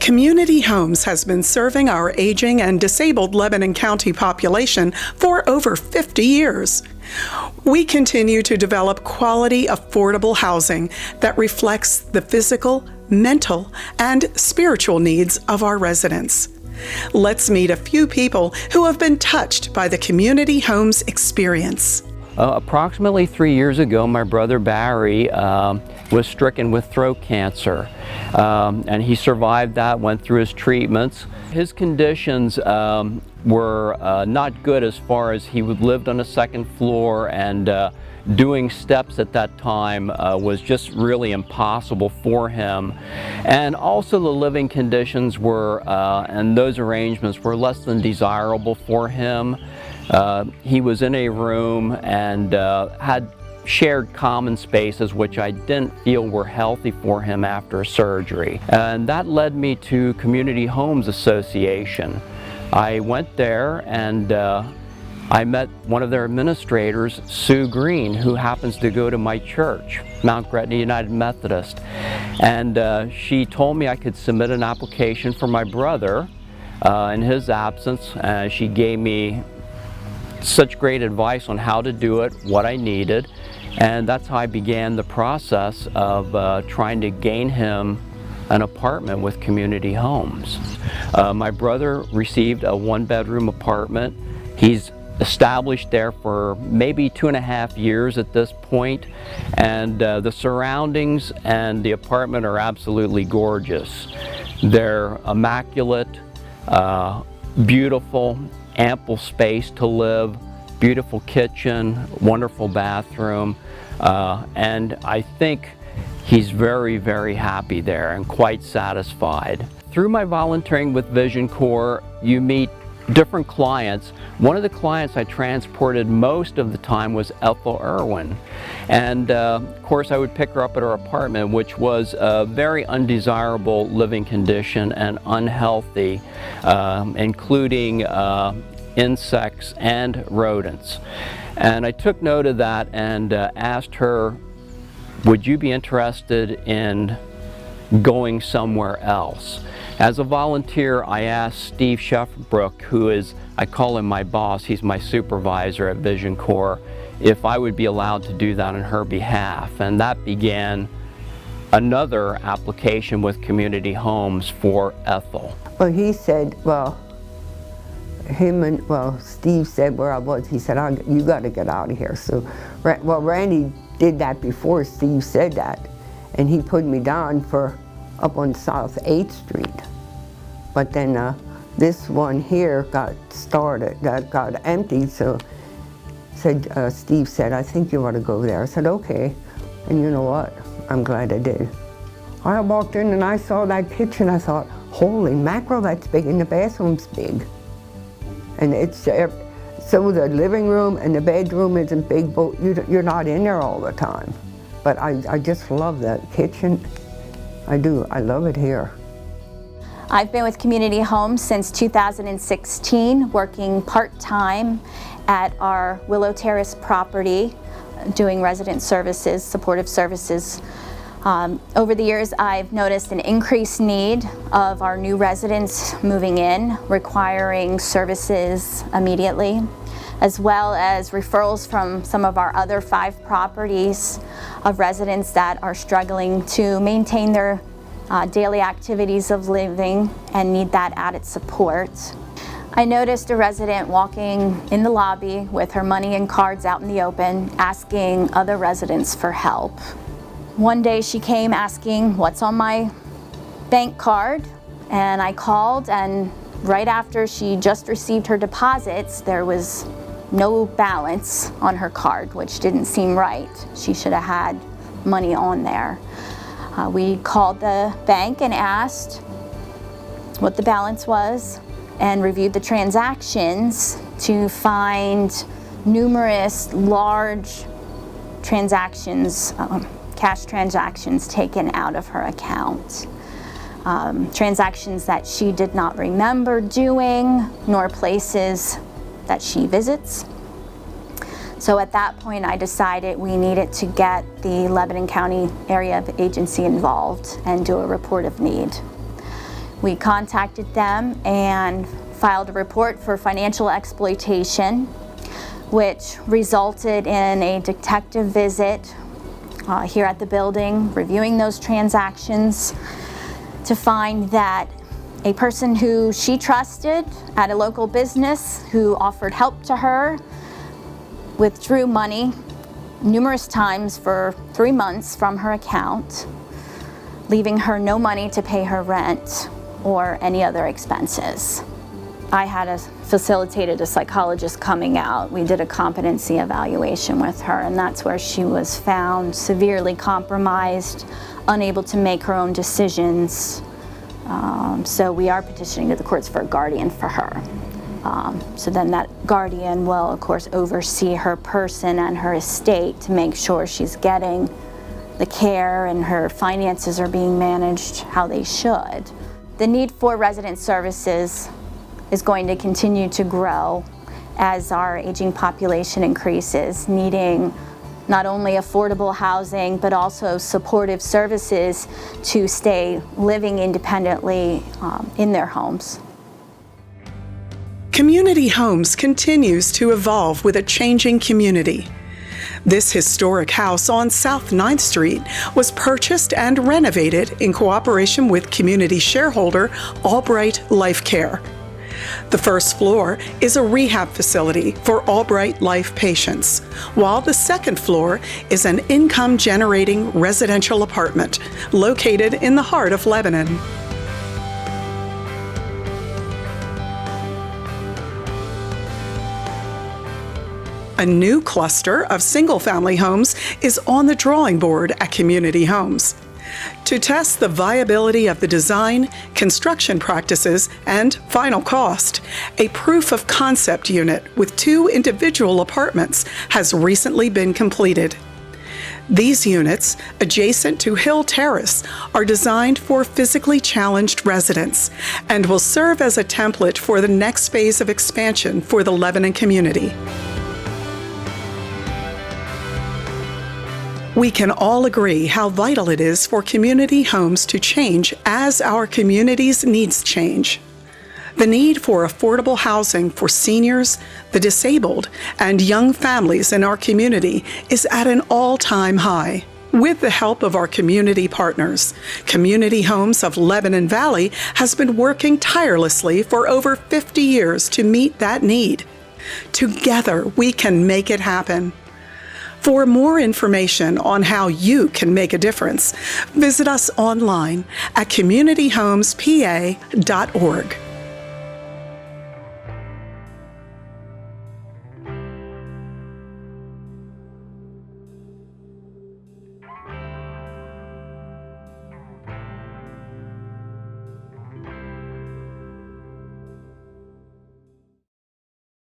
Community Homes has been serving our aging and disabled Lebanon County population for over 50 years. We continue to develop quality, affordable housing that reflects the physical, mental, and spiritual needs of our residents. Let's meet a few people who have been touched by the Community Homes experience. Approximately 3 years ago, my brother Barry was stricken with throat cancer, and he survived that, went through his treatments. His conditions were not good as far as he lived on a second floor, and doing steps at that time was just really impossible for him. And also the living conditions were, and those arrangements were less than desirable for him. He was in a room and had shared common spaces which I didn't feel were healthy for him after surgery. And that led me to Community Homes Association. I went there and I met one of their administrators, Sue Green, who happens to go to my church, Mount Gretna United Methodist. And she told me I could submit an application for my brother in his absence. She gave me such great advice on how to do it, what I needed, and that's how I began the process of trying to gain him an apartment with Community Homes. My brother received a one-bedroom apartment. He's established there for maybe 2.5 years at this point, and the surroundings and the apartment are absolutely gorgeous. They're immaculate, beautiful, ample space to live, beautiful kitchen, wonderful bathroom, and I think he's very, very happy there and quite satisfied. Through my volunteering with Vision Corps, you meet different clients. One of the clients I transported most of the time was Ethel Irwin, and of course I would pick her up at her apartment, which was a very undesirable living condition and unhealthy, including insects and rodents. And I took note of that and asked her, would you be interested in going somewhere else? As a volunteer, I asked Steve Sheffbrook, who is, I call him my boss, he's my supervisor at Vision Corps, if I would be allowed to do that on her behalf. And that began another application with Community Homes for Ethel. Well, he said, Steve said where I was, he said, you got to get out of here. So, Randy did that before Steve said that, and he put me down for up on South 8th Street. But then this one here got got empty, so Steve said, I think you ought to go there. I said, okay. And you know what? I'm glad I did. I walked in and I saw that kitchen, I thought, holy mackerel, that's big, and the bathroom's big. And it's, so the living room and the bedroom isn't big, but you're not in there all the time. But I just love that kitchen. I do, I love it here. I've been with Community Homes since 2016, working part-time at our Willow Terrace property, doing resident services, supportive services. Over the years, I've noticed an increased need of our new residents moving in, requiring services immediately, as well as referrals from some of our other 5 properties of residents that are struggling to maintain their daily activities of living and need that added support. I noticed a resident walking in the lobby with her money and cards out in the open, asking other residents for help. One day she came asking what's on my bank card, and I called, and right after she just received her deposits, there was no balance on her card, which didn't seem right. She should have had money on there. We called the bank and asked what the balance was and reviewed the transactions to find numerous large transactions, cash transactions taken out of her account. Transactions that she did not remember doing, nor places that she visits. So at that point, I decided we needed to get the Lebanon County Area of Agency involved and do a report of need. We contacted them and filed a report for financial exploitation, which resulted in a detective visit here at the building, reviewing those transactions to find that a person who she trusted at a local business who offered help to her withdrew money numerous times for 3 months from her account, leaving her no money to pay her rent or any other expenses. I had facilitated a psychologist coming out. We did a competency evaluation with her, and that's where she was found severely compromised, unable to make her own decisions. So we are petitioning to the courts for a guardian for her. So then that guardian will, of course, oversee her person and her estate to make sure she's getting the care and her finances are being managed how they should. The need for resident services is going to continue to grow as our aging population increases, needing not only affordable housing, but also supportive services to stay living independently in their homes. Community Homes continues to evolve with a changing community. This historic house on South 9th Street was purchased and renovated in cooperation with community shareholder Albright Life Care. The first floor is a rehab facility for Albright Life patients, while the second floor is an income-generating residential apartment located in the heart of Lebanon. A new cluster of single-family homes is on the drawing board at Community Homes. To test the viability of the design, construction practices, and final cost, a proof of concept unit with 2 individual apartments has recently been completed. These units, adjacent to Hill Terrace, are designed for physically challenged residents and will serve as a template for the next phase of expansion for the Lebanon community. We can all agree how vital it is for community homes to change as our community's needs change. The need for affordable housing for seniors, the disabled, and young families in our community is at an all-time high. With the help of our community partners, Community Homes of Lebanon Valley has been working tirelessly for over 50 years to meet that need. Together, we can make it happen. For more information on how you can make a difference, visit us online at communityhomespa.org.